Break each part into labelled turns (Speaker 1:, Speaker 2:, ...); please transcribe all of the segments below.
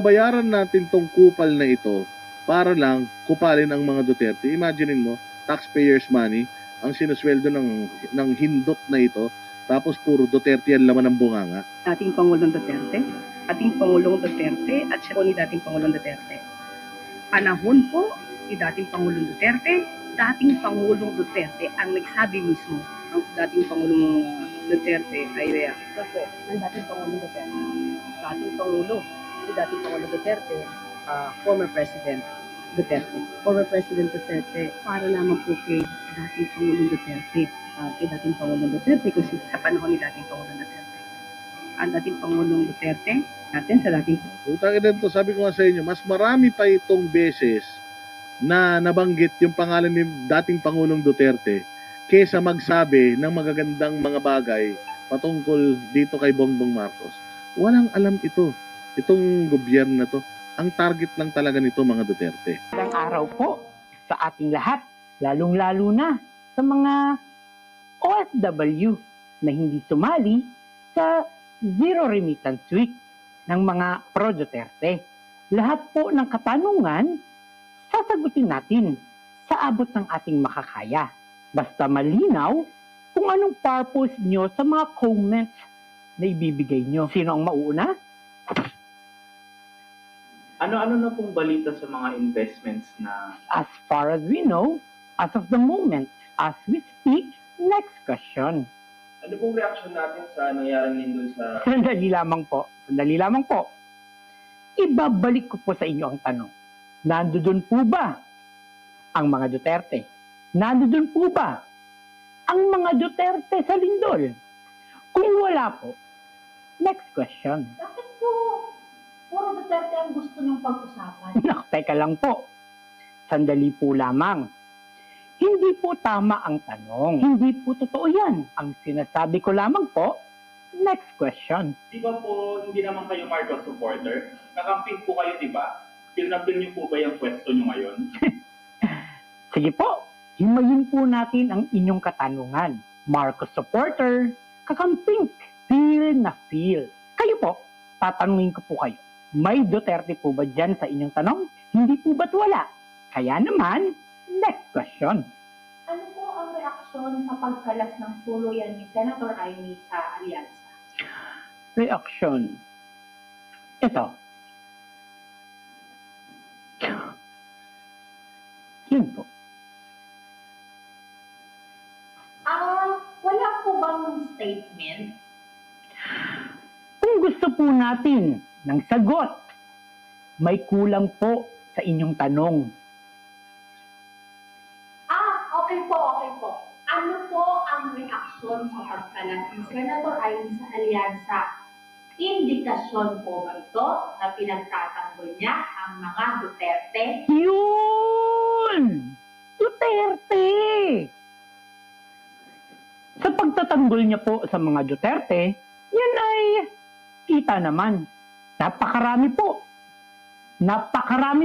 Speaker 1: Bayaran natin tong kupal na ito para lang kupalin ang mga Duterte. Imaginein mo, taxpayers money ang sinusweldo ng hindot na ito, tapos puro Duterte ang laman ng bunganga.
Speaker 2: Dating Pangulong Duterte at siya po ni dating Pangulong Duterte. Panahon po ni dating Pangulong Duterte ang nagsabi mismo ang dating Pangulong Duterte ay po ng dating Pangulong Duterte. Dating Pangulo ni dating Pangulong Duterte, former President Duterte, para naman po kay dating Pangulong Duterte, kasi sa panahon ni dating Pangulong Duterte. Ang dating Pangulong Duterte, natin sa dating...
Speaker 1: Utang ito, sabi ko nga sa inyo, mas marami pa itong beses na nabanggit yung pangalan ni dating Pangulong Duterte kaysa magsabi ng magagandang mga bagay patungkol dito kay Bongbong Marcos. Walang alam ito. Itong gobyerno na to, ang target lang talaga nito mga Duterte.
Speaker 3: Magandang araw po sa ating lahat, lalong-lalo na sa mga OFW na hindi sumali sa Zero Remittance Week ng mga pro-Duterte. Lahat po ng katanungan, sasagutin natin sa abot ng ating makakaya. Basta malinaw kung anong purpose nyo sa mga comments na ibibigay nyo. Sino ang mauuna?
Speaker 4: Ano-ano na pong balita sa mga investments na...
Speaker 3: As far as we know, as of the moment, as we speak, next question.
Speaker 4: Ano pong reaction natin sa nangyaring lindol sa...
Speaker 3: Sandali lamang po. Ibabalik ko po sa inyo ang tanong. Nandoon po ba ang mga Duterte? Nandoon po ba ang mga Duterte sa lindol? Kung wala po, next question.
Speaker 5: Bakit po puro Duterte ang gusto niyong pag-usapan?
Speaker 3: Teka lang po. Sandali po lamang. Hindi po tama ang tanong. Hindi po totoo yan. Ang sinasabi ko lamang po, next question.
Speaker 4: Di ba po, hindi naman kayo Marcos supporter? Nakamping po kayo, di ba? Pinapil niyo po ba yung pwesto niyo ngayon?
Speaker 3: Sige po, himayin po natin ang inyong katanungan. Marcos supporter, kakamping, feel na feel. Kayo po, tatanungin ko po kayo. May Duterte po ba dyan sa inyong tanong? Hindi po ba't wala? Kaya naman, next question.
Speaker 5: Ano po ang reaksyon sa pagkalas ng tuluyan ni Senator Amy sa alyansa?
Speaker 3: Reaction. Ito. Yun po.
Speaker 5: Wala po bang statement?
Speaker 3: Kung gusto po natin ng sagot, may kulang po sa inyong tanong.
Speaker 5: Okay po. Ano po ang reaksyon sa pagkalas ni Senator Amy sa alyansa? Indikasyon po ba ito na pinagtatanggol niya ang mga Duterte?
Speaker 3: Yun! Duterte! Sa pagtatanggol niya po sa mga Duterte, yan ay kita naman. Napakarami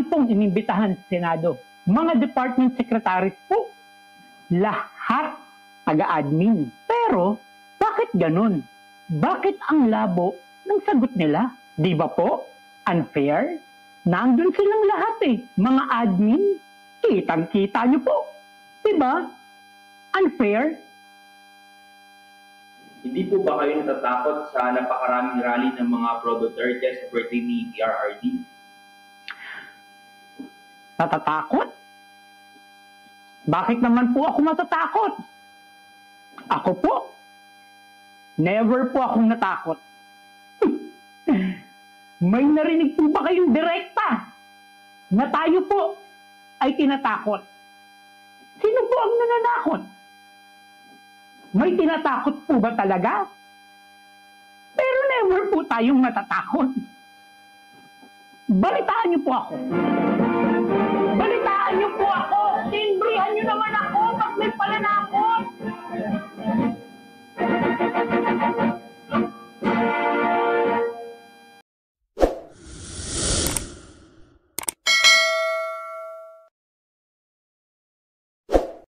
Speaker 3: pong inimbitahan sa Senado. Mga department secretaries po. Lahat taga-admin. Pero, bakit ganun? Bakit ang labo ng sagot nila? Di ba po? Unfair? Nandun silang lahat Mga admin, kitang-kita nyo po. Di ba? Unfair?
Speaker 4: Hindi po ba kayo natatakot sa napakaraming rally ng mga pro-Duterte sa birthday ni PRRD?
Speaker 3: Natatakot? Bakit naman po ako matatakot? Ako po, never po akong natakot. May narinig po ba kayong direkta na tayo po ay tinatakot? Sino po ang nananakot? May tinatakot po ba talaga? Pero never po tayong natatakot. Balitaan niyo po ako.